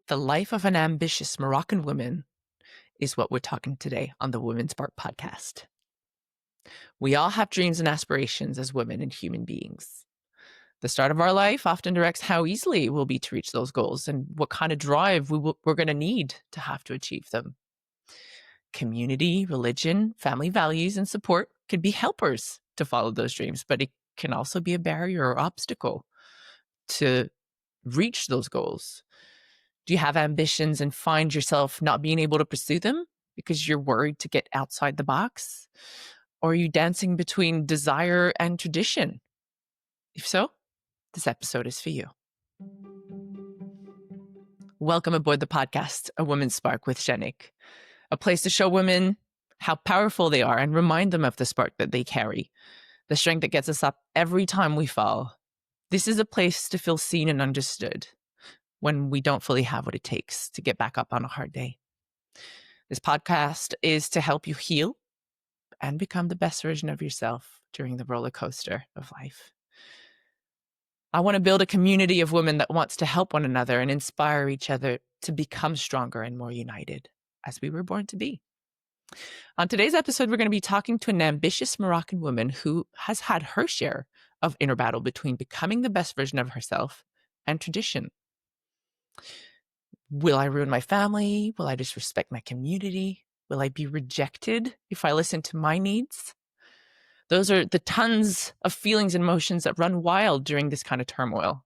The life of an ambitious Moroccan woman is what we're talking today on the Women's Spark podcast. We all have dreams and aspirations as women and human beings. The start of our life often directs how easily it will be to reach those goals and what kind of drive we're going to need to have to achieve them. Community, religion, family values, and support can be helpers to follow those dreams, but it can also be a barrier or obstacle to reach those goals. Do you have ambitions and find yourself not being able to pursue them because you're worried to get outside the box? Or are you dancing between desire and tradition? If so, this episode is for you. Welcome aboard the podcast, A Woman's Spark with Janik, a place to show women how powerful they are and remind them of the spark that they carry, the strength that gets us up every time we fall. This is a place to feel seen and understood when we don't fully have what it takes to get back up on a hard day. This podcast is to help you heal and become the best version of yourself during the roller coaster of life. I want to build a community of women that wants to help one another and inspire each other to become stronger and more united as we were born to be. On today's episode, we're going to be talking to an ambitious Moroccan woman who has had her share of inner battle between becoming the best version of herself and tradition. Will I ruin my family? Will I disrespect my community? Will I be rejected if I listen to my needs? Those are the tons of feelings and emotions that run wild during this kind of turmoil.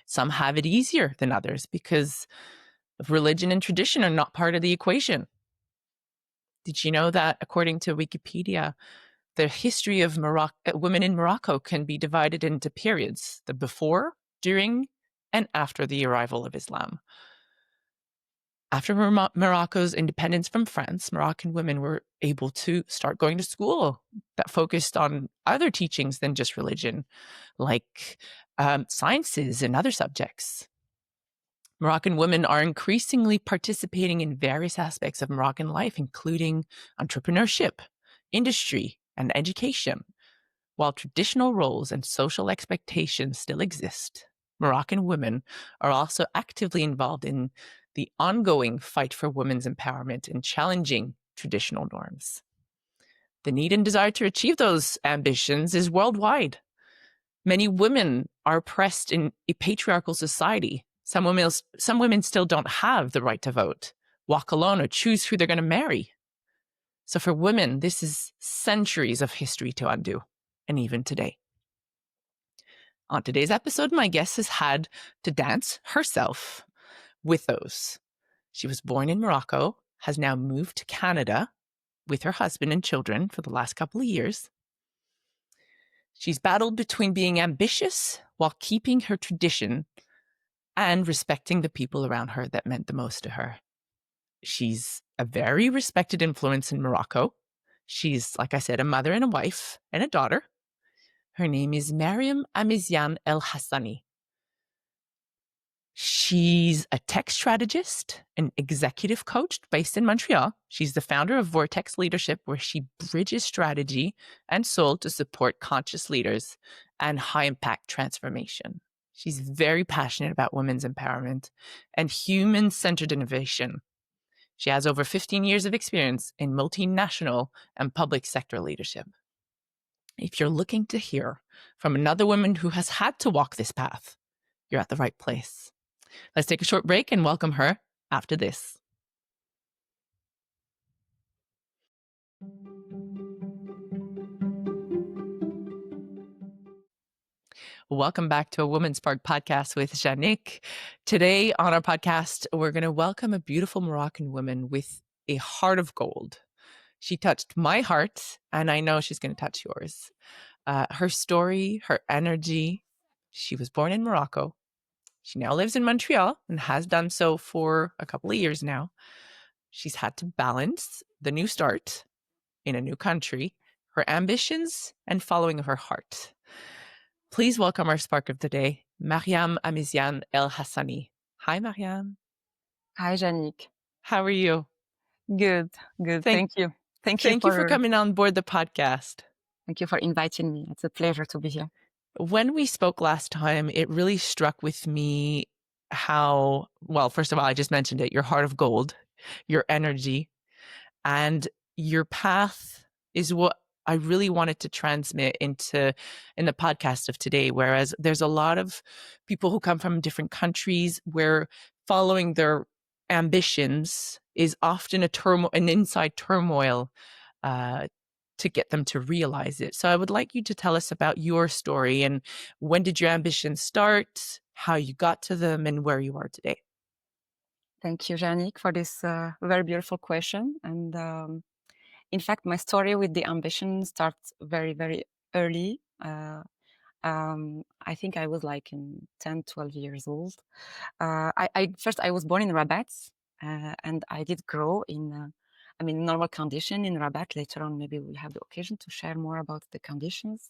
Some have it easier than others because religion and tradition are not part of the equation. Did you know that according to Wikipedia, the history of women in Morocco can be divided into periods: the before, during, and after the arrival of Islam. After Morocco's independence from France, Moroccan women were able to start going to school that focused on other teachings than just religion, like sciences and other subjects. Moroccan women are increasingly participating in various aspects of Moroccan life, including entrepreneurship, industry, and education. While traditional roles and social expectations still exist, Moroccan women are also actively involved in the ongoing fight for women's empowerment and challenging traditional norms. The need and desire to achieve those ambitions is worldwide. Many women are oppressed in a patriarchal society. Some women still don't have the right to vote, walk alone, or choose who they're going to marry. So for women, this is centuries of history to undo, and even today. On today's episode, my guest has had to dance herself with those. She was born in Morocco, has now moved to Canada with her husband and children for the last couple of years. She's battled between being ambitious while keeping her tradition and respecting the people around her that meant the most to her. She's a very respected influence in Morocco. She's, like I said, a mother and a wife and a daughter. Her name is Mariam Ameziane El-Hassani. She's a tech strategist and executive coach based in Montreal. She's the founder of Vortex Leadership, where she bridges strategy and soul to support conscious leaders and high-impact transformation. She's very passionate about women's empowerment and human-centered innovation. She has over 15 years of experience in multinational and public sector leadership. If you're looking to hear from another woman who has had to walk this path, you're at the right place. Let's take a short break and welcome her after this. Welcome back to a Women's Spark podcast with Janik. Today on our podcast, we're going to welcome a beautiful Moroccan woman with a heart of gold. She touched my heart, and I know she's going to touch yours. Her story, her energy. She was born in Morocco. She now lives in Montreal and has done so for a couple of years now. She's had to balance the new start in a new country, her ambitions, and following of her heart. Please welcome our spark of the day, Mariam Ameziane El-Hassani. Hi, Mariam. Hi, Janik. How are you? Good. Thank you. Thank you for coming on board the podcast. Thank you for inviting me. It's a pleasure to be here. When we spoke last time, it really struck with me how, well, first of all, I just mentioned it, your heart of gold, your energy, and your path is what I really wanted to transmit in the podcast of today. Whereas there's a lot of people who come from different countries where following their ambitions is often an inside turmoil uh, to get them to realize it. So I would like you to tell us about your story and when did your ambitions start, how you got to them, and where you are today. Thank you, Janik, for this very beautiful question. And in fact, my story with the ambition starts very, very early. I think I was like in 10, 12 years old. First, I was born in Rabat, and I did grow in, normal condition in Rabat. Later on, maybe we'll have the occasion to share more about the conditions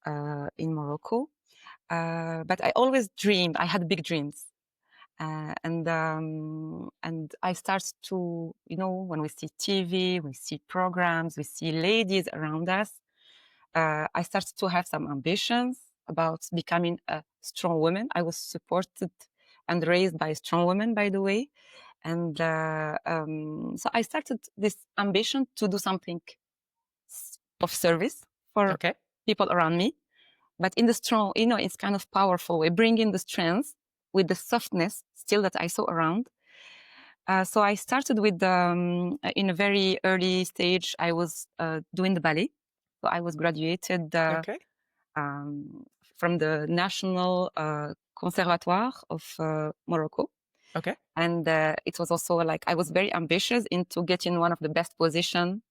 in Morocco. But I always dreamed. I had big dreams. And I start to, when we see TV, we see programs, we see ladies around us, I started to have some ambitions about becoming a strong woman. I was supported and raised by a strong woman, by the way. And so I started this ambition to do something of service for Okay. people around me, but in the strong, it's kind of powerful way, bringing the strength with the softness still that I saw around. So I started with, in a very early stage, I was doing the ballet. So I was graduated Okay. from the National Conservatoire of Morocco. Okay. And it was also like I was very ambitious into getting one of the best position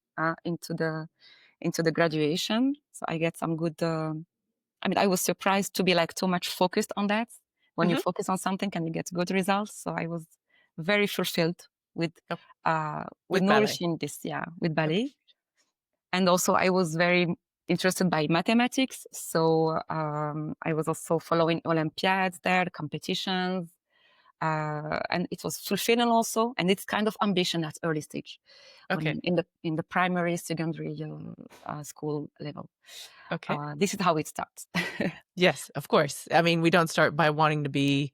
into the graduation. So I get some good. I was surprised to be like too much focused on that. When you Mm-hmm. focus on something and you get good results, so I was very fulfilled with Oh, with with ballet. nourishing this, with Okay. ballet. And also I was very interested by mathematics, so I was also following Olympiads there, competitions, and it was fulfilling also, and it's kind of ambition at early stage, Okay. when in the primary, secondary school level. Okay. This is how it starts. Yes, of course. I mean, we don't start by wanting to be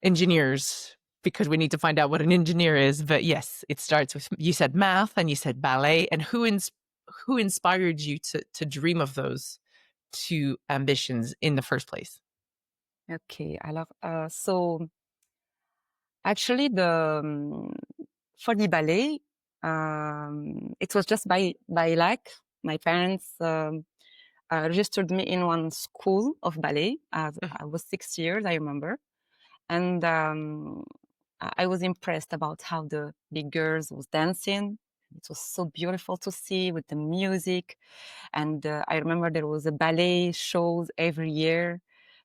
engineers because we need to find out what an engineer is. But yes, it starts with, you said math and you said ballet. And who inspired you to dream of those two ambitions in the first place? Okay, I love. So actually, the for the ballet, it was just by luck. My parents registered me in one school of ballet. Mhm. I was 6 years, I remember, and I was impressed about how the big girls was dancing. It was so beautiful to see with the music, and I remember there was a ballet shows every year.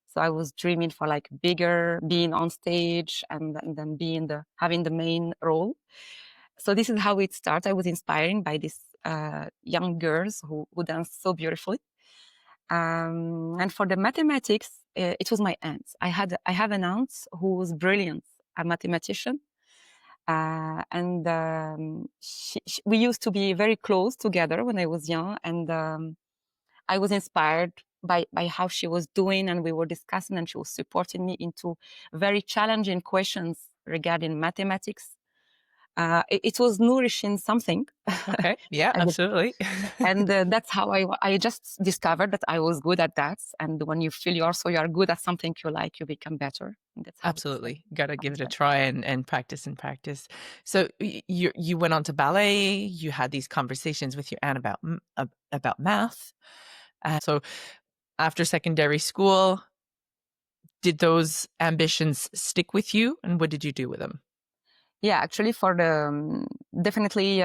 So I was dreaming for like bigger, being on stage, and then being having the main role. So this is how it started. I was inspired by these young girls who dance so beautifully. And for the mathematics, it was my aunt. I have an aunt who was brilliant, a mathematician, and we used to be very close together when I was young, and I was inspired by how she was doing, and we were discussing, and she was supporting me into very challenging questions regarding mathematics. It was nourishing something. Okay. Yeah, I would, absolutely. and that's how I just discovered that I was good at that. And when you feel you are good at something you like, you become better. And that's Absolutely. Got to how give it it a went. try and practice and practice. So you went on to ballet, you had these conversations with your aunt about math. So after secondary school, did those ambitions stick with you and what did you do with them? Yeah, actually, for the definitely,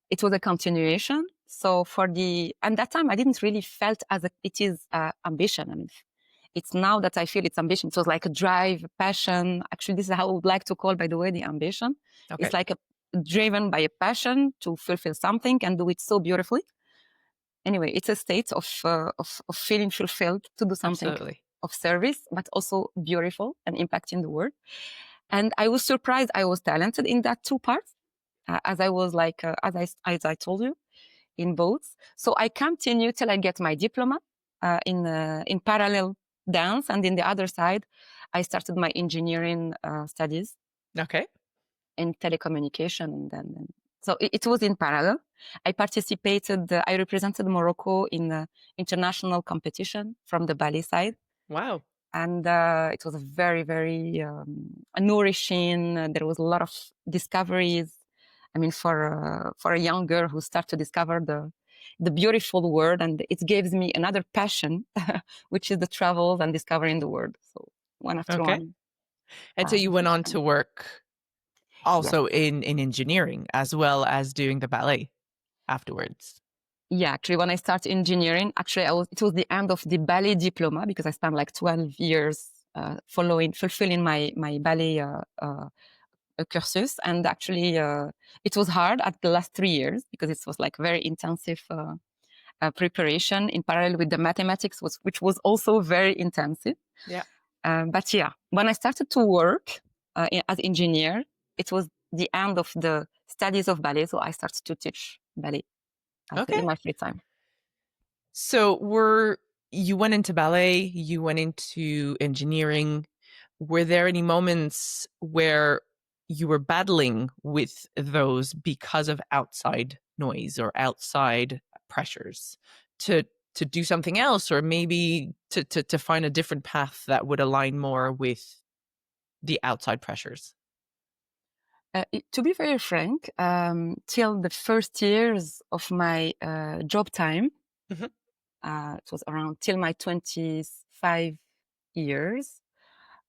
it was a continuation. So and that time I didn't really felt it is ambition. It's now that I feel it's ambition. It was like a drive, passion. Actually, this is how I would like to call, by the way, the ambition. Okay. It's like driven by a passion to fulfill something and do it so beautifully. Anyway, it's a state of feeling fulfilled to do something Absolutely. of service, but also beautiful and impacting the world. And I was surprised I was talented in that two parts, as I was like, as I told you, in both. So I continue till I get my diploma in parallel dance, and in the other side, I started my engineering studies Okay. in telecommunication, and then so it was in parallel. I participated. I represented Morocco in the international competition from the ballet side, Wow. and it was a very, very nourishing. There was a lot of discoveries. I mean, for a young girl who starts to discover the beautiful world, and it gives me another passion, which is the travels and discovering the world. So one after Okay. one, And so you went things on to come. work Yes. also in engineering as well as doing the ballet afterwards. Yeah, actually, when I started engineering, actually, it was the end of the ballet diploma because I spent like 12 years fulfilling my ballet cursus. And actually, it was hard at the last 3 years because it was like very intensive preparation in parallel with the mathematics, which was also very intensive. Yeah. But yeah, when I started to work as engineer, it was the end of the studies of ballet. So I started to teach ballet Okay. in my free time. So you went into ballet, you went into engineering. Were there any moments where you were battling with those because of outside noise or outside pressures to to do something else, or maybe to find a different path that would align more with the outside pressures? To be very frank, till the first years of my job time, Mhm. it was around till my 25 years,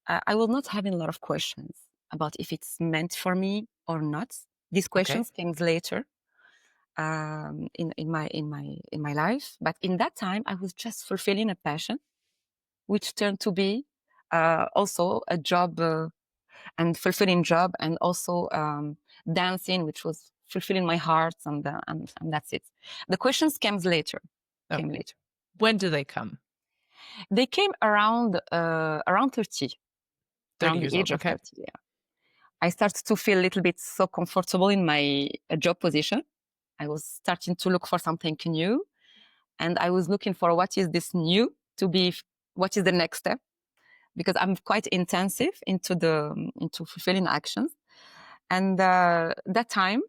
I was not having a lot of questions about if it's meant for me or not. These Okay. questions came later in my life, but in that time, I was just fulfilling a passion, which turned to be also a job. And fulfilling job, and also dancing, which was fulfilling my heart, and that's it. The questions came later. Came Okay. later. When do they come? They came around 30, 30 around the years old. age of Okay. 30. Yeah, I started to feel a little bit so comfortable in my job position. I was starting to look for something new, and I was looking for what is this new to be. What is the next step? Because I'm quite intensive into fulfilling actions, and that time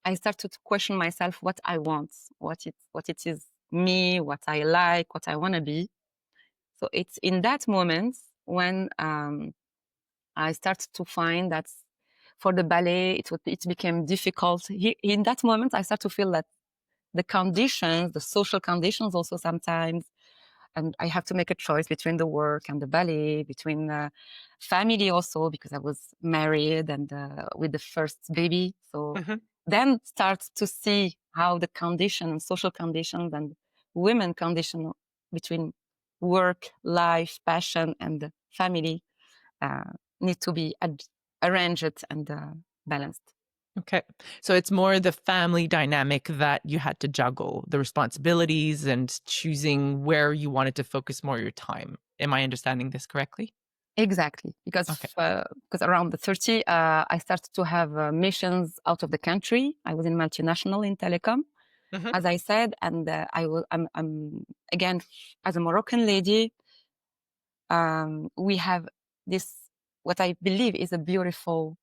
I started to question myself what I want, what it is me, what I like, what I want to be. So it's in that moment when I started to find that for the ballet it became difficult. In that moment, I started to feel that the conditions, the social conditions, also sometimes, and I have to make a choice between the work and the ballet, between family also because I was married and with the first baby. So Mhm. then start to see how the conditions, social conditions, and women condition between work, life, passion, and family uh, need to be arranged and balanced. Okay. So it's more the family dynamic that you had to juggle, the responsibilities and choosing where you wanted to focus more of your time. Am I understanding this correctly? Exactly, Okay. because around the 30, I started to have missions out of the country. I was in multinational in telecom, Hmm. as I said, and I'm again as a Moroccan lady. We have this what I believe is a beautiful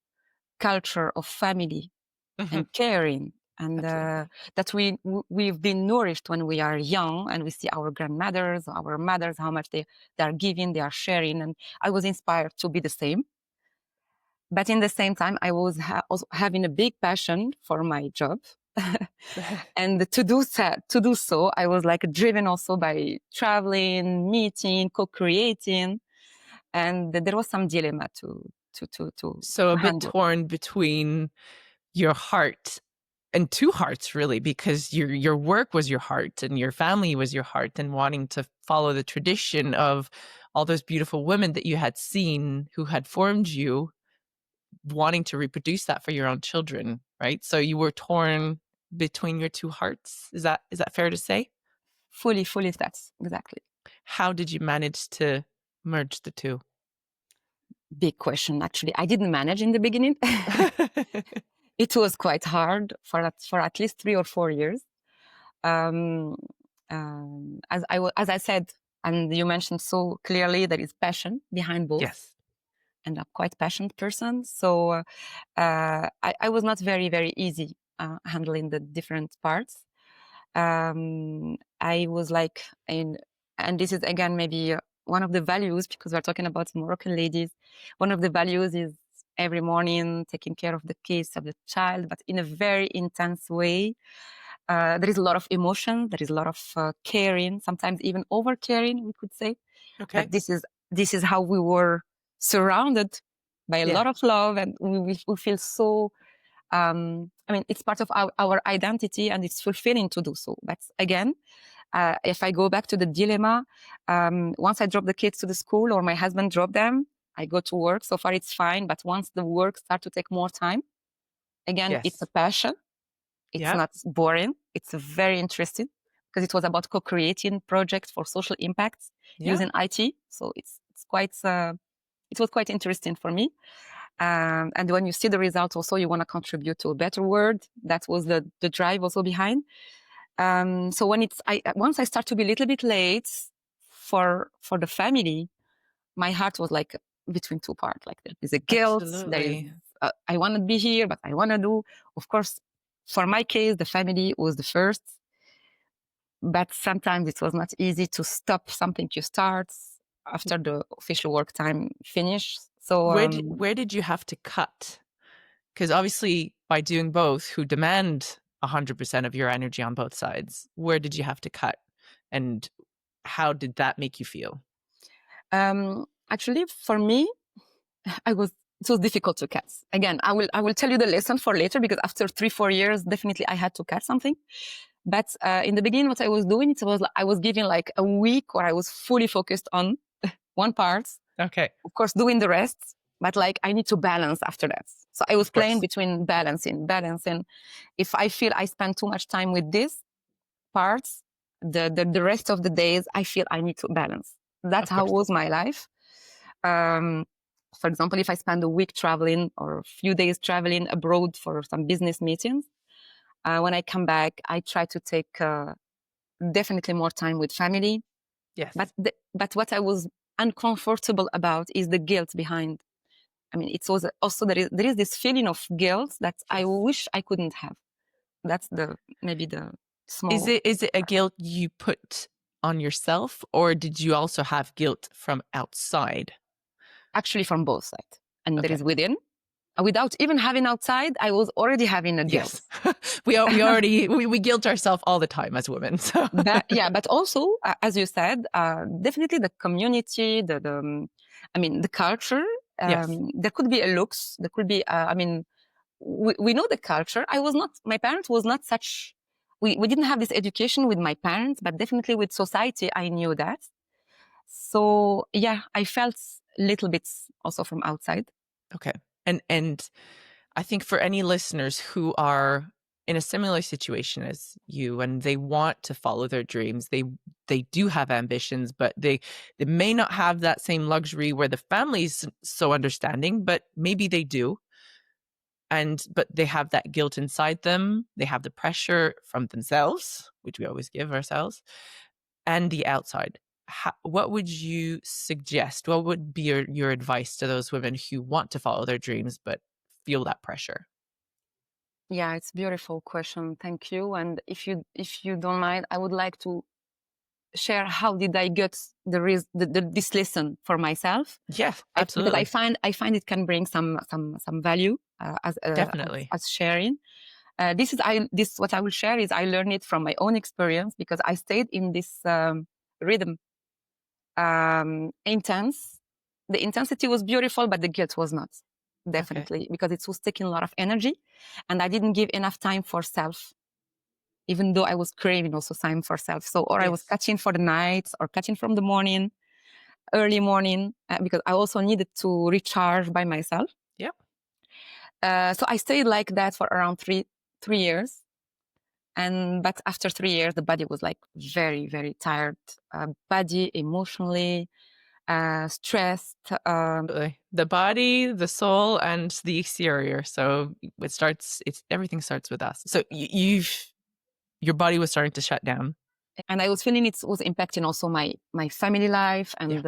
culture of family Hmm. and caring, and Absolutely. that we've been nourished when we are young, and we see our grandmothers, our mothers, how much they are giving, they are sharing, and I was inspired to be the same. But in the same time, I was also having a big passion for my job. And to do so, I was like driven also by traveling, meeting, co-creating, and there was some dilemma So to a bit handle. torn between your heart and two hearts really, because your work was your heart and your family was your heart, and wanting to follow the tradition of all those beautiful women that you had seen who had formed you, wanting to reproduce that for your own children, right? So you were torn between your two hearts. Is that fair to say? Fully, that's exactly. How did you manage to merge the two? Big question, actually. I didn't manage in the beginning. It was quite hard for at least 3 or 4 years. Um, as I said, And you mentioned so clearly there is passion behind both, Yes. and I'm quite passionate person. So I was not very, very easy handling the different parts. I was like and this is again maybe one of the values, because we're talking about Moroccan ladies. One of the values is every morning taking care of the kids, of the child, but in a very intense way. There is a lot of emotion, there is a lot of caring, sometimes even over caring, we could say. Okay. But this is how we were surrounded by a Yeah. lot of love, and we feel so. I mean, it's part of our identity, and it's fulfilling to do so. But again, if I go back to the dilemma, once I drop the kids to the school or my husband drop them, I go to work. So far, it's fine. But once the work start to take more time, again, it's a Yes. passion. It's Yeah. not boring. It's very interesting because it was about co-creating projects for social impacts Yeah. using IT. So it's quite it was quite interesting for me. And when you see the results, also you want to contribute to a better world. That was the drive also behind. So when once I start to be a little bit late for the family, my heart was like between two parts. Like there is a guilt, there is Absolutely. I want to be here, but I want to do. Of course, for my case, the family was the first, but sometimes it was not easy to stop something you start after the official work time finish. So Where did you have to cut? Because obviously, by doing both, who demand 100% of your energy on both sides, where did you have to cut, and how did that make you feel? actually, for me, it was difficult to cut. Again, I will tell you the lesson for later, because after 3-4 years, definitely I had to cut something. But in the beginning, what I was doing, it was I was giving like a week where I was fully focused on one part, Okay. of course, doing the rest, but like I need to balance after that. So I was Of playing course. between balancing. If I feel I spend too much time with this parts, the rest of the days, I feel I need to balance. That's Of how course. was my life. Um, for example, if I spend a week traveling or a few days traveling abroad for some business meetings, when I come back, I try to take definitely more time with family. Yes. But what I was uncomfortable about is the guilt behind. I mean, it's also there is this feeling of guilt that I Yes. wish I couldn't have. That's the maybe the Is small it a guilt you put on yourself, or did you also have guilt from outside? actually from both sides, and there Okay. is within. Without even having outside, I was already having a guilt. Yes. We guilt ourselves all the time as women. So But yeah, but also, as you said, definitely the community, I mean, the culture. yes. There could be a looks. There could be. I mean, we know the culture. I was not. My parents was not such. We didn't have this education with my parents, but definitely with society, I knew that. So yeah, I felt little bits also from outside. Okay. And I think for any listeners who are in a similar situation as you and they want to follow their dreams, they do have ambitions, but they may not have that same luxury where the family's so understanding, but maybe they do. But they have that guilt inside them. They have the pressure from themselves, which we always give ourselves, and the outside. What would you suggest? What would be your advice to those women who want to follow their dreams but feel that pressure? Yeah, it's a beautiful question. Thank you. And if you don't mind, I would like to share how did I get this lesson for myself. Yes, Because absolutely. I find it can bring some value Definitely. as sharing. This what I will share is I learned it from my own experience, because I stayed in this rhythm, intense. The intensity was beautiful, but the guilt was not, Okay. definitely, because it was taking a lot of energy, and I didn't give enough time for self. Even though I was craving also time for self, so or I was Yes. catching for the night or catching from the morning, early morning, because I also needed to recharge by myself. Yep. So I stayed like that for around 3 years. But after 3 years, the body was like very, very tired. Body emotionally stressed. Absolutely. The body, the soul, and the exterior. So it starts. It's everything starts with us. So your body was starting to shut down. And I was feeling it was impacting also my family life. And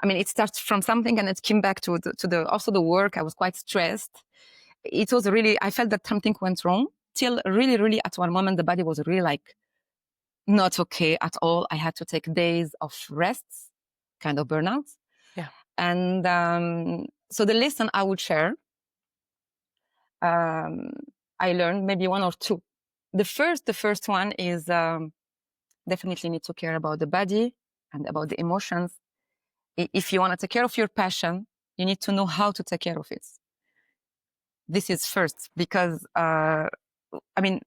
I mean, it starts from something and it came back to the also the work. I was quite stressed. It was really, I felt that something went wrong till really, really at one moment, the body was really like not okay at all. I had to take days of rests, kind of burnout. Yeah. And so the lesson I would share, I learned maybe one or two. The first one is definitely need to care about the body and about the emotions. If you want to take care of your passion, you need to know how to take care of it. This is first, because I mean,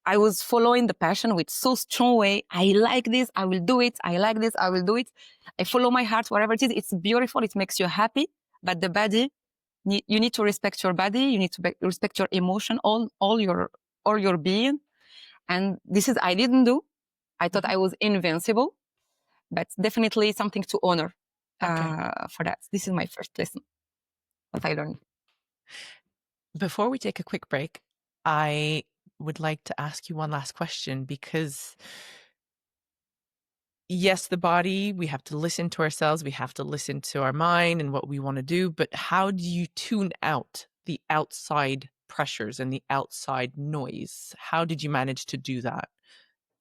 I was following the passion with so strong way. I like this, I will do it. I like this, I will do it. I follow my heart, whatever it is. It's beautiful. It makes you happy. But the body, you need to respect your body. You need to respect your emotion, all your being. And this is, I didn't do. I thought I was invincible, but definitely something to honor for that. This is my first lesson, what I learned. Before we take a quick break, I would like to ask you one last question, because yes, the body, we have to listen to ourselves, we have to listen to our mind and what we want to do, but how do you tune out the outside pressures and the outside noise? How did you manage to do that?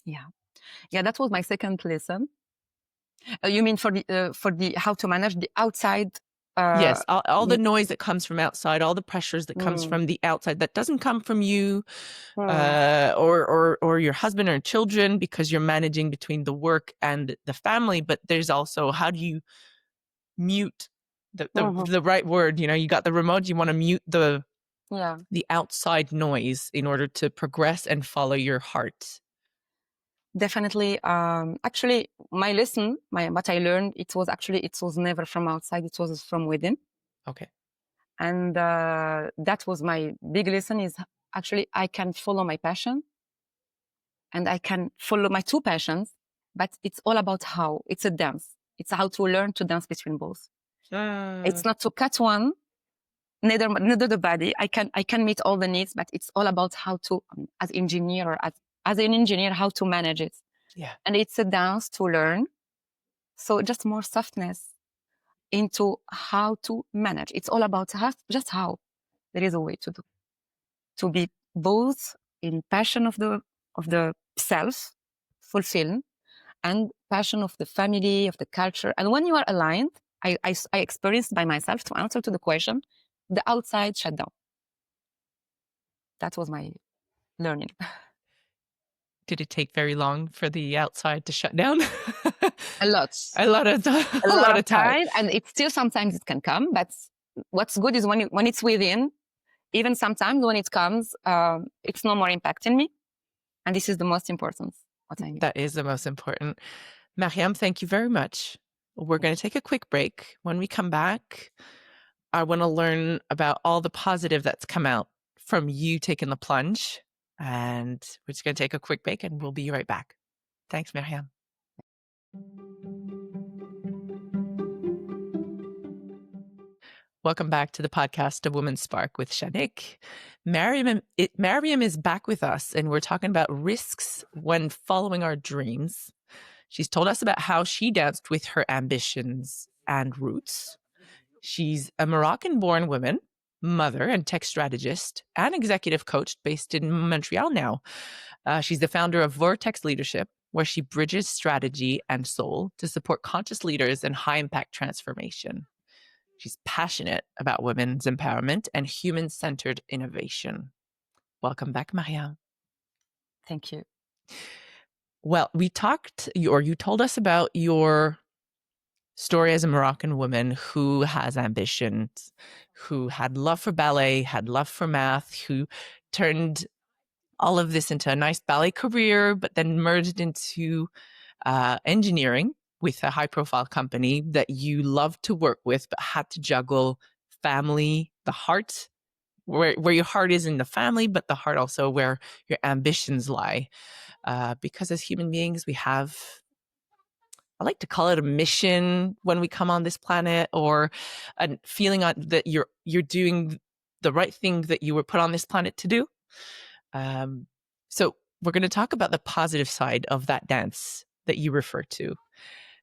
Yeah, that was my second lesson. You mean for the how to manage the outside? Yes, all the noise that comes from outside, all the pressures that comes from the outside, that doesn't come from you or your husband or children, because you're managing between the work and the family. But there's also, how do you mute the right word? You know, you got the remote, you want to mute the outside noise in order to progress and follow your heart. Definitely. Actually, my lesson, what I learned, it was never from outside. It was from within. Okay. And that was my big lesson, is actually I can follow my passion and I can follow my two passions, but it's all about how. It's a dance. It's how to learn to dance between both. It's not to cut one, neither the body. I can meet all the needs, but it's all about how to, as engineer or as an engineer, how to manage it. Yeah. And it's a dance to learn. So just more softness into how to manage. It's all about just how. There is a way to do. To be both in passion of the self, fulfilling, and passion of the family, of the culture. And when you are aligned, I experienced by myself, to answer to the question, the outside shut down. That was my learning. Did it take very long for the outside to shut down? A lot. A lot of time. And it's still, sometimes it can come, but what's good is when it's within, even sometimes when it comes, it's no more impacting me. And this is the most important. What I need. That is the most important. Mariam, thank you very much. We're going to take a quick break. When we come back, I want to learn about all the positive that's come out from you taking the plunge. And we're just going to take a quick break and we'll be right back. Thanks, Mariam. Welcome back to the podcast, A Woman's Spark with Janik. Mariam is back with us, and we're talking about risks when following our dreams. She's told us about how she danced with her ambitions and roots. She's a Moroccan-born woman, mother and tech strategist, and executive coach based in Montreal now. She's the founder of Vortex Leadership, where she bridges strategy and soul to support conscious leaders and high-impact transformation. She's passionate about women's empowerment and human-centered innovation. Welcome back, Mariam. Thank you. Well, you told us about your story as a Moroccan woman who has ambitions, who had love for ballet, had love for math, who turned all of this into a nice ballet career, but then merged into engineering with a high-profile company that you loved to work with, but had to juggle family, the heart, where your heart is in the family, but the heart also where your ambitions lie. Because as human beings, we have, I like to call it a mission when we come on this planet, or a feeling that you're doing the right thing that you were put on this planet to do. So we're going to talk about the positive side of that dance that you refer to.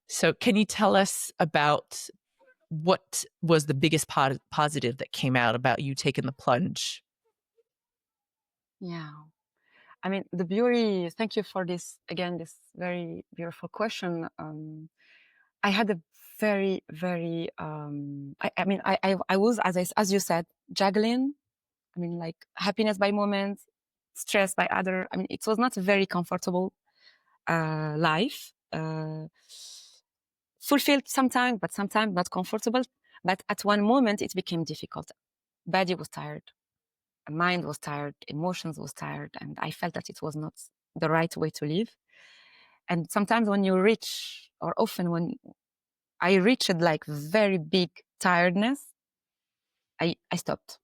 So, can you tell us about what was the biggest positive that came out about you taking the plunge? Yeah. I mean, the beauty, thank you for this, again, this very beautiful question. I had a very, very, I mean, I was, as you said, juggling. I mean, like happiness by moments, stress by other. I mean, it was not a very comfortable life. Fulfilled sometimes, but sometimes not comfortable. But at one moment, it became difficult. Body was tired, mind was tired, emotions was tired, and I felt that it was not the right way to live. And sometimes when you reach, or often when I reached like very big tiredness, I stopped.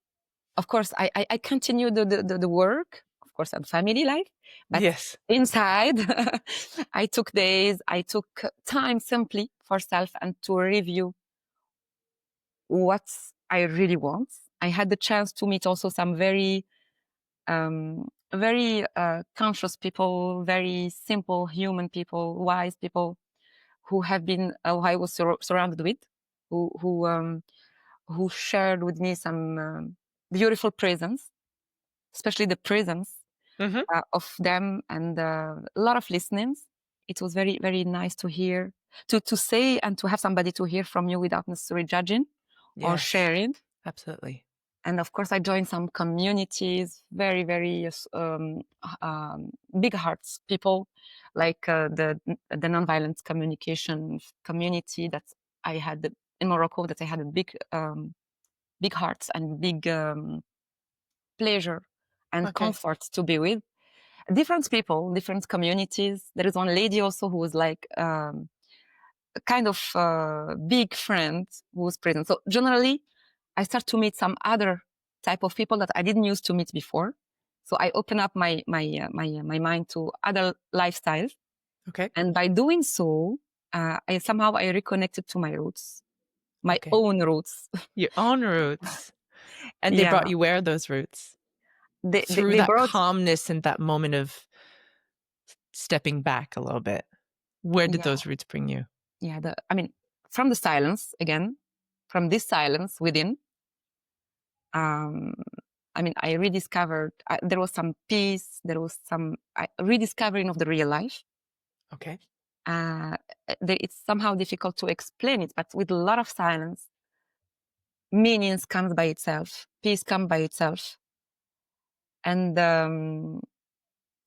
Of course, I continued the work, of course, and family life, but Yes. inside, I took days, I took time simply for self and to review what I really want. I had the chance to meet also some very conscious people, very simple human people, wise people who have been, who I was surrounded with, who who um, who shared with me some beautiful presence, especially the presence Mm-hmm. of them, and a lot of listenings. It was very, very nice to hear, to say, and to have somebody to hear from you without necessarily judging or Yes, sharing. absolutely. And of course, I joined some communities, very, very big hearts people, like the nonviolent communication community that I had in Morocco. That I had a big hearts and big pleasure and Okay. comfort to be with. Different people, different communities. There is one lady also who was like a kind of big friend who was present. So generally, I start to meet some other type of people that I didn't used to meet before. So I open up my mind to other lifestyles, Okay. and by doing so, I reconnected to my roots, my Okay. own roots. Your own roots. And they brought Yeah, you where, those roots? Through they that brought. calmness and that moment of stepping back a little bit. Where did Yeah, those roots bring you? yeah. I mean, from the silence again, from this silence within. Um, I mean, I rediscovered, there was some peace, there was some rediscovering of the real life. Okay. Uh, it's somehow difficult to explain it, but with a lot of silence, meanings comes by itself, peace comes by itself, and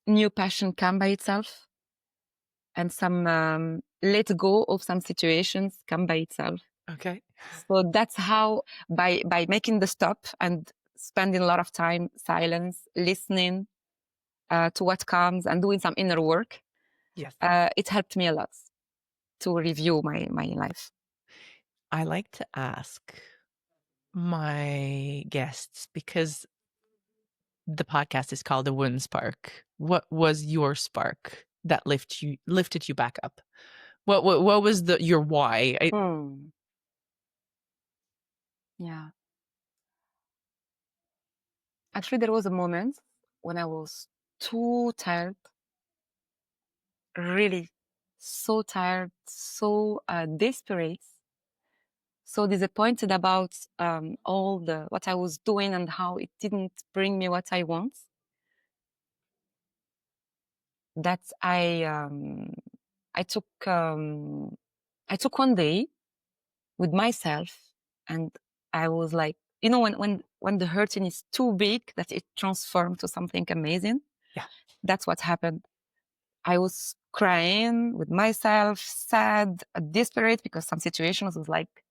new passion come by itself, and some let go of some situations come by itself. Okay. So that's how, by making the stop and spending a lot of time silence, listening to what comes and doing some inner work, Yes. it helped me a lot to review my life. I like to ask my guests, because the podcast is called The Wound Spark. What was your spark that lifted you back up? What was your why? Mm, yeah. Actually, there was a moment when I was too tired, really so tired, so desperate, so disappointed about all the what I was doing and how it didn't bring me what I want, that I took um, I took one day with myself, and I was like, when the hurting is too big that it transformed to something amazing. Yeah. That's what happened. I was crying with myself, sad, desperate, because some situations was like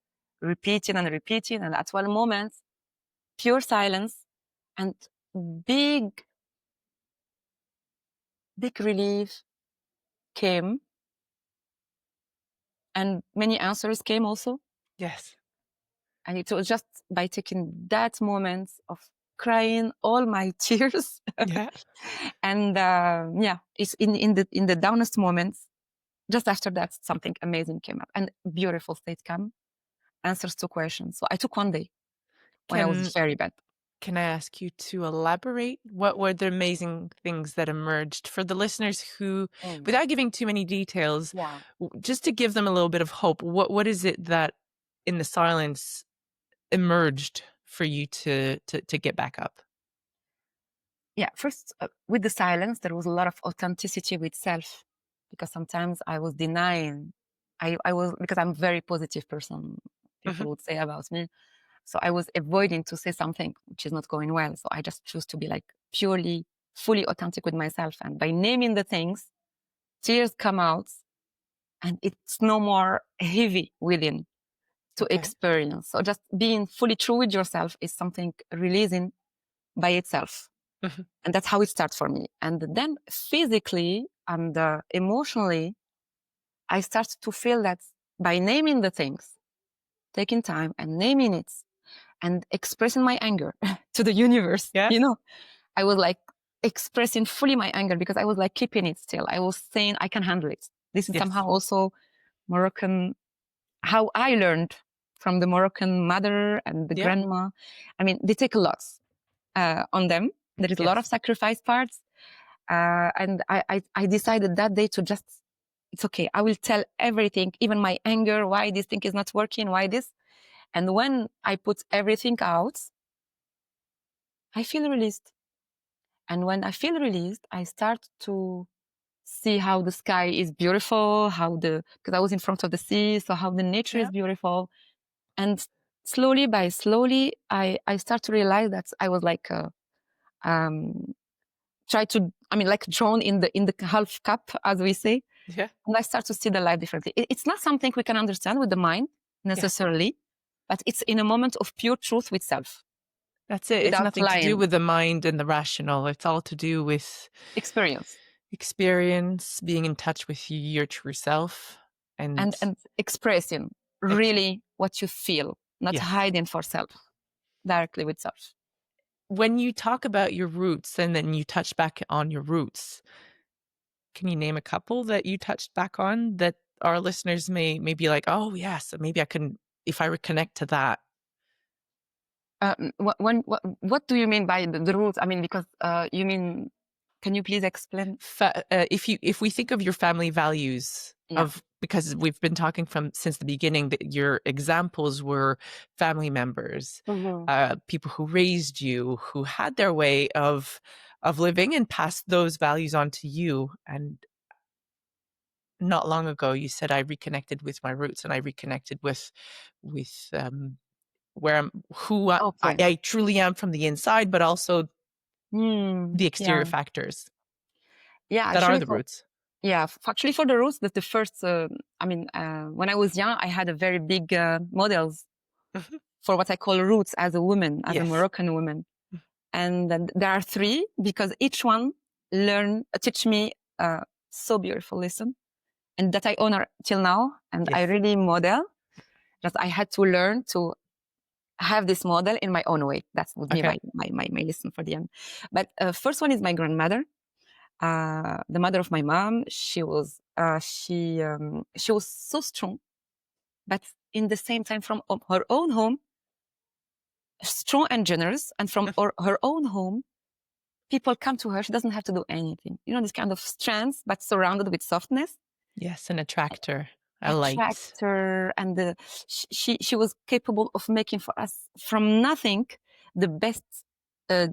repeating and repeating, and at one moment, pure silence and big, big relief came, and many answers came also. Yes. And it was just by taking that moment of crying all my tears. Yeah. And yeah, it's in the downest moments. Just after that, something amazing came up, and beautiful state come, answers to questions. So I took one day when I was Can very bad. Can I ask you to elaborate? What were the amazing things that emerged for the listeners who, Mm, without giving too many details, yeah. just to give them a little bit of hope, what is it that in the silence emerged for you to get back up? Yeah, first, with the silence, there was a lot of authenticity with self, because sometimes I was denying. I was, because I'm a very positive person, Mhm. people would say about me. So I was avoiding to say something which is not going well. So I just choose to be like purely, fully authentic with myself. And by naming the things, tears come out and it's no more heavy within to Okay. experience. So just being fully true with yourself is something releasing by itself. Mhm. And that's how it starts for me. And then physically and emotionally, I start to feel that by naming the things, taking time and naming it and expressing my anger to the universe, Yeah. I was like expressing fully my anger because I was like keeping it still. I was saying I can handle it. This is Yes. somehow also Moroccan, how I learned from the Moroccan mother and the Yeah. grandma. I mean, they take a lot on them. There is a lot of Yes. sacrifice parts. And I decided that day to just, it's okay. I will tell everything, even my anger, why this thing is not working, why this. And when I put everything out, I feel released. And when I feel released, I start to see how the sky is beautiful, because I was in front of the sea, so how the nature is Yeah. beautiful. And slowly by slowly, I start to realize that I was like, um, like drawn in the half cup, as we say. Yeah. And I start to see the life differently. It's not something we can understand with the mind Yeah. necessarily, but it's in a moment of pure truth with self, That's it. It's without nothing to do lying, with the mind and the rational. It's all to do with experience. experience, being in touch with your true self, and And expressing ex- really what you feel, not yes. hiding for self, directly with self. When you talk about your roots and then you touch back on your roots, can you name a couple that you touched back on that our listeners may be like, oh yes, maybe I can, if I reconnect to that. What do you mean by the roots? I mean, because you mean, can you please explain? If we think of your family values Yeah. of, because we've been talking from since the beginning that your examples were family members, Hmm. people who raised you, who had their way of living and passed those values on to you. And not long ago, you said I reconnected with my roots and I reconnected with where I'm, who Okay. I truly am from the inside, but also the exterior Yeah. factors Yeah. that are Actually, the roots. actually for the roots, that the first. When I was young, I had a very big models Mhm. for what I call roots as a woman, as a Yes. Moroccan woman. And then there are three because each one teach me so beautiful lesson, and that I honor till now, and I Yes. really model. That I had to learn to have this model in my own way. That would be Okay. my lesson for the end. But first one is my grandmother, the mother of my mom. She was so strong, but in the same time, from her own home, strong and generous, and from her own home, people come to her. She doesn't have to do anything. This kind of strength, but surrounded with softness, Yes, an attractor, a light. attractor, and she was capable of making for us from nothing the best. Uh,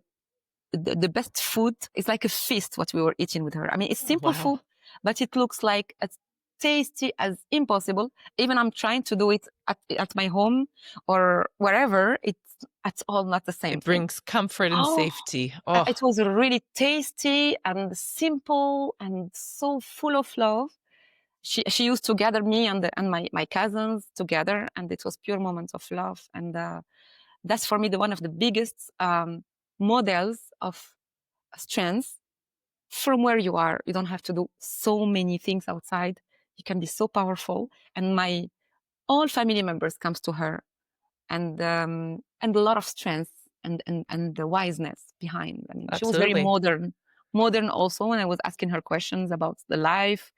the best food. It's like a feast what we were eating with her. I mean, it's simple Wow. food, but it looks like as tasty as impossible. Even I'm trying to do it at my home or wherever, it's at all not the same It thing. brings comfort and Oh, safety. Oh, it was really tasty and simple and so full of love. She used to gather me and my cousins together, and it was pure moments of love. And that's for me the one of the biggest models of strength. From where you are, you don't have to do so many things outside. You can be so powerful. And my all family members comes to her, and a lot of strength and the wiseness behind. I mean, she was very absolutely. modern also. When I was asking her questions about the life,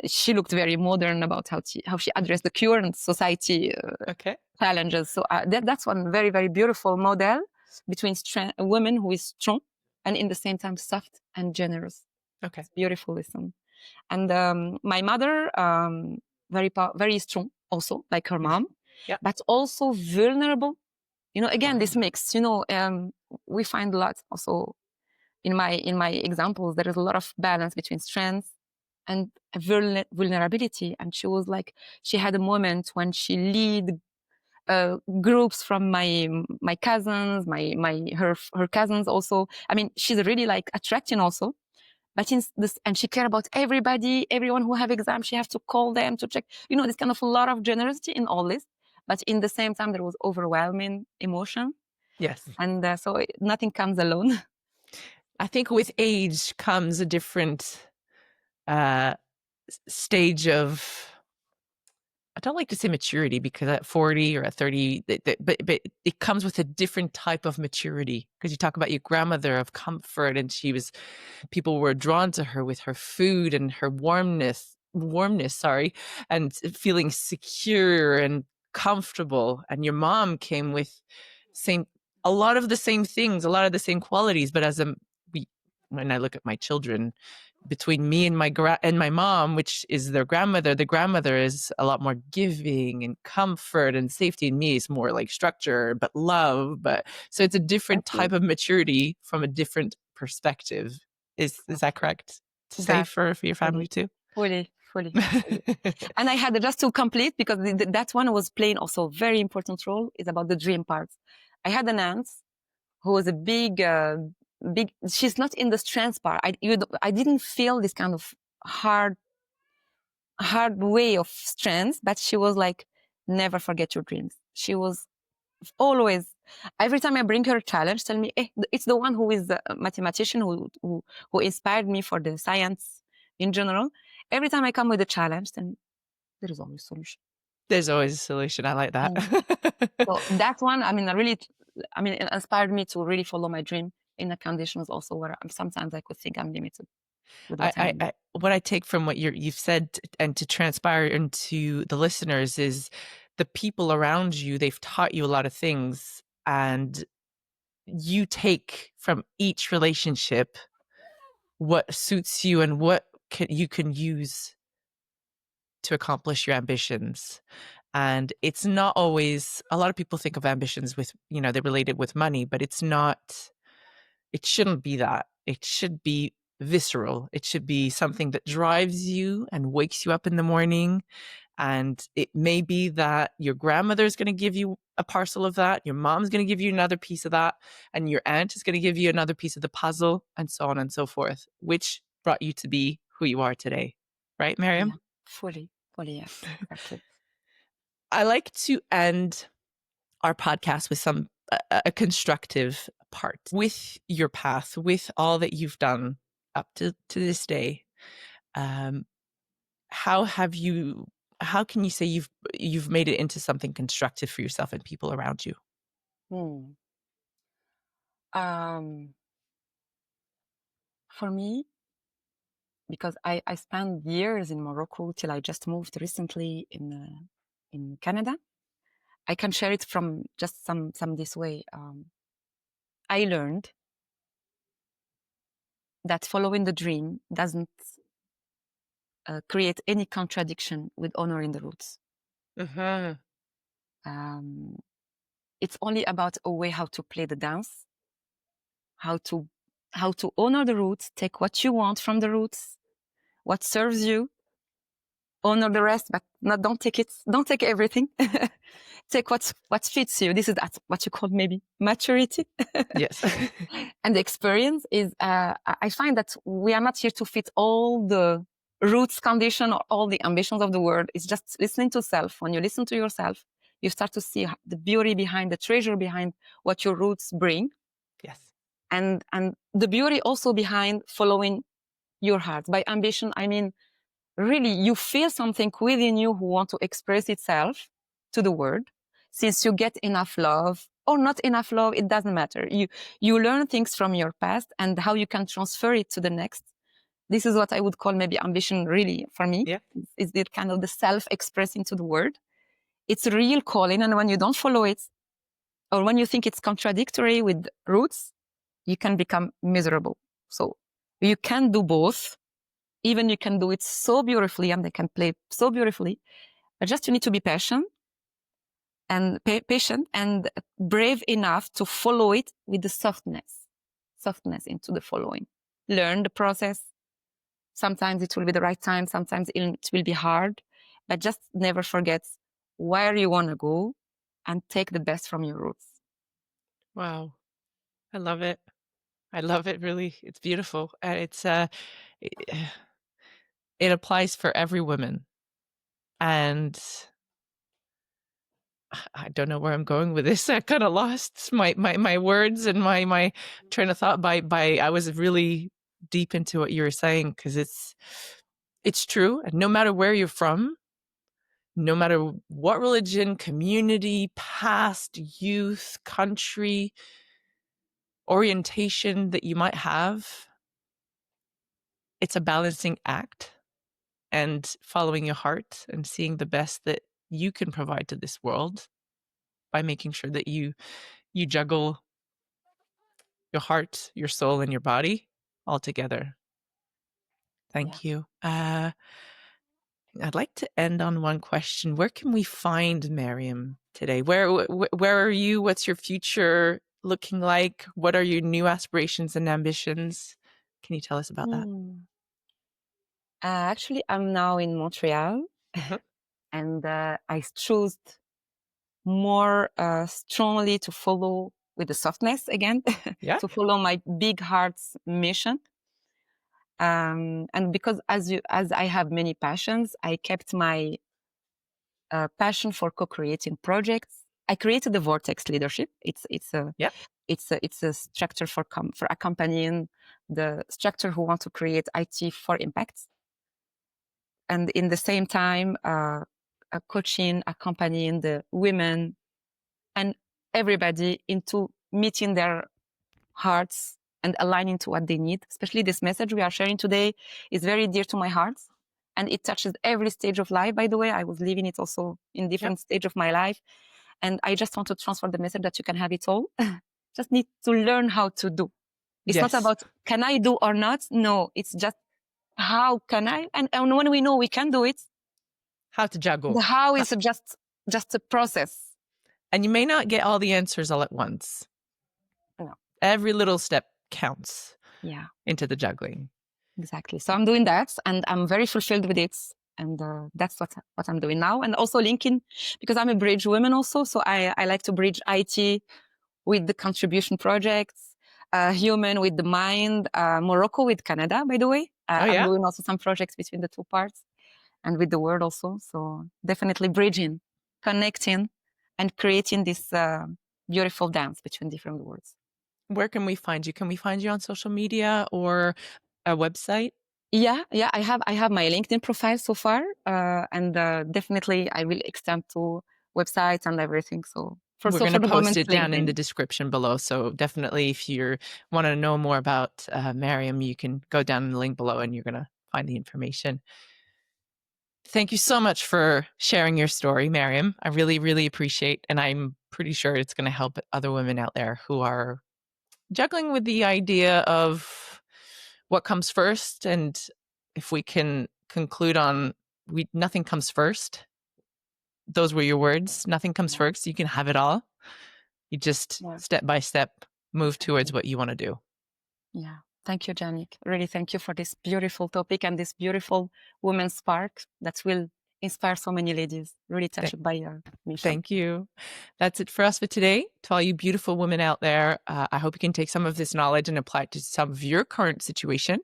she looked very modern about how she addressed the current society Okay. challenges. So that's one very very beautiful model. between a woman who is strong and in the same time soft and generous. Okay. It's beautiful lesson. And my mother, very strong, also like her mom, Yeah. but also vulnerable. Again, this mix. We find a lot also in my examples. There is a lot of balance between strength and vulnerability. And she had a moment when she lead groups from my cousins, her cousins also. I mean, she's really like attracting also. But and she cared about everyone who have exams. She has to call them to check. This kind of a lot of generosity in all this. But in the same time, there was overwhelming emotion. Yes. And so nothing comes alone. I think with age comes a different stage of, I don't like to say maturity, because at 40 or at 30, but it comes with a different type of maturity. Because you talk about your grandmother of comfort, and people were drawn to her with her food and her warmness, and feeling secure and comfortable. And your mom came with a lot of the same things, a lot of the same qualities. But when I look at my children, between me and my mom, which is their grandmother, the grandmother is a lot more giving and comfort and safety. And me is more like structure, but love. So it's a different type of maturity from a different perspective. Is that correct to say for your family too? Fully. And I had just to complete, because that one was playing also a very important role, is about the dream part. I had an aunt who was a big, she's not in the strength part. I didn't feel this kind of hard way of strength, but she was like, never forget your dreams. She was always, every time I bring her a challenge, tell me, it's the one who is a mathematician who inspired me for the science in general. Every time I come with a challenge, then there is always a solution. There's always a solution. I like that. So that one, it inspired me to really follow my dream in the conditions also where sometimes I could think I'm limited. What I take from what you've said, and to transpire into the listeners, is the people around you, they've taught you a lot of things, and you take from each relationship what suits you and what you can use to accomplish your ambitions. And it's not always, a lot of people think of ambitions with, they relate it with money, but it shouldn't be that. It should be visceral. It should be something that drives you and wakes you up in the morning. And it may be that your grandmother is going to give you a parcel of that. Your mom's going to give you another piece of that. And your aunt is going to give you another piece of the puzzle, and so on and so forth, which brought you to be who you are today. Right, Mariam? Yeah, fully, yes. Exactly. I like to end our podcast with a constructive part. With your path, with all that you've done up to this day, how can you say you've made it into something constructive for yourself and people around you? For me, because I spent years in Morocco till I just moved recently in Canada, I can share it from just some this way. I learned that following the dream doesn't create any contradiction with honoring the roots. It's only about a way how to play the dance, how to honor the roots, take what you want from the roots, what serves you, honor the rest, but don't take everything. Take what fits you. This is what you call maybe maturity. Yes. And the experience is, I find that we are not here to fit all the roots condition or all the ambitions of the world. It's just listening to self. When you listen to yourself, you start to see the beauty behind, the treasure behind what your roots bring. Yes. And the beauty also behind following your heart. By ambition, I mean, really, you feel something within you who want to express itself to the world. Since you get enough love or not enough love, it doesn't matter. You learn things from your past and how you can transfer it to the next. This is what I would call maybe ambition, really, for me. Yeah. Is the kind of the self-expressing to the world. It's a real calling, and when you don't follow it, or when you think it's contradictory with roots, you can become miserable. So you can do both. Even you can do it so beautifully and they can play so beautifully. But just you need to be patient and brave enough to follow it with the softness into the following. Learn the process. Sometimes it will be the right time. Sometimes it will be hard, but just never forget where you want to go and take the best from your roots. Wow. I love it. I love it. Really. It's beautiful. And it, it applies for every woman. And I don't know where I'm going with this. I kind of lost my words and my train of thought by I was really deep into what you were saying, because it's true. And no matter where you're from, no matter what religion, community, past, youth, country, orientation that you might have, it's a balancing act and following your heart and seeing the best that you can provide to this world by making sure that you juggle your heart, your soul, and your body all together. Thank you. I'd like to end on one question. Where can we find Mariam today? Where are you? What's your future looking like? What are your new aspirations and ambitions? Can you tell us about that? Actually, I'm now in Montreal, and I chose more strongly to follow with the softness again, Yeah. to follow my big heart's mission. And because as I have many passions, I kept my passion for co-creating projects. I created the Vortex Leadership. It's a structure for accompanying the structure who want to create IT for impact, and in the same time, coaching, accompanying the women and everybody into meeting their hearts and aligning to what they need. Especially this message we are sharing today is very dear to my heart, and it touches every stage of life. By the way, I was living it also in different stage of my life, and I just want to transfer the message that you can have it all. Just need to learn how to do. It's not about can I do or not. No, it's just how can I? And when we know we can do it, how to juggle. The how is just a process. And you may not get all the answers all at once. No. Every little step counts. Yeah. Into the juggling. Exactly. So I'm doing that, and I'm very fulfilled with it. And that's what I'm doing now. And also linking, because I'm a bridge woman also. So I like to bridge IT with the contribution projects, human with the mind, Morocco with Canada, by the way. I'm doing also some projects between the two parts and with the world also. So definitely bridging, connecting, and creating this beautiful dance between different worlds. Where can we find you? Can we find you on social media or a website? Yeah. I have my LinkedIn profile so far, and definitely I will extend to websites and everything. So we're going to post it down LinkedIn. In the description below. So definitely, if you want to know more about Mariam, you can go down the link below, and you're going to find the information. Thank you so much for sharing your story, Mariam. I really, really appreciate, and I'm pretty sure it's going to help other women out there who are juggling with the idea of what comes first. And if we can conclude on nothing comes first. Those were your words. Nothing comes first. You can have it all. You just step by step move towards what you want to do. Yeah. Thank you, Janik. Really, thank you for this beautiful topic and this beautiful woman spark that will inspire so many ladies. Really touched by your mission. Thank you. That's it for us for today. To all you beautiful women out there, I hope you can take some of this knowledge and apply it to some of your current situation.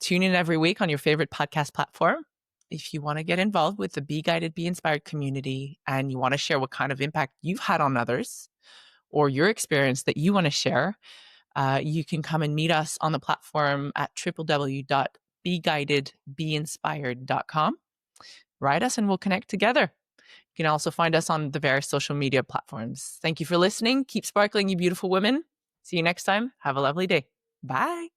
Tune in every week on your favorite podcast platform. If you want to get involved with the Be Guided, Be Inspired community, and you want to share what kind of impact you've had on others or your experience that you want to share, you can come and meet us on the platform at www.beguidedbeinspired.com. Write us and we'll connect together. You can also find us on the various social media platforms. Thank you for listening. Keep sparkling, you beautiful women. See you next time. Have a lovely day. Bye.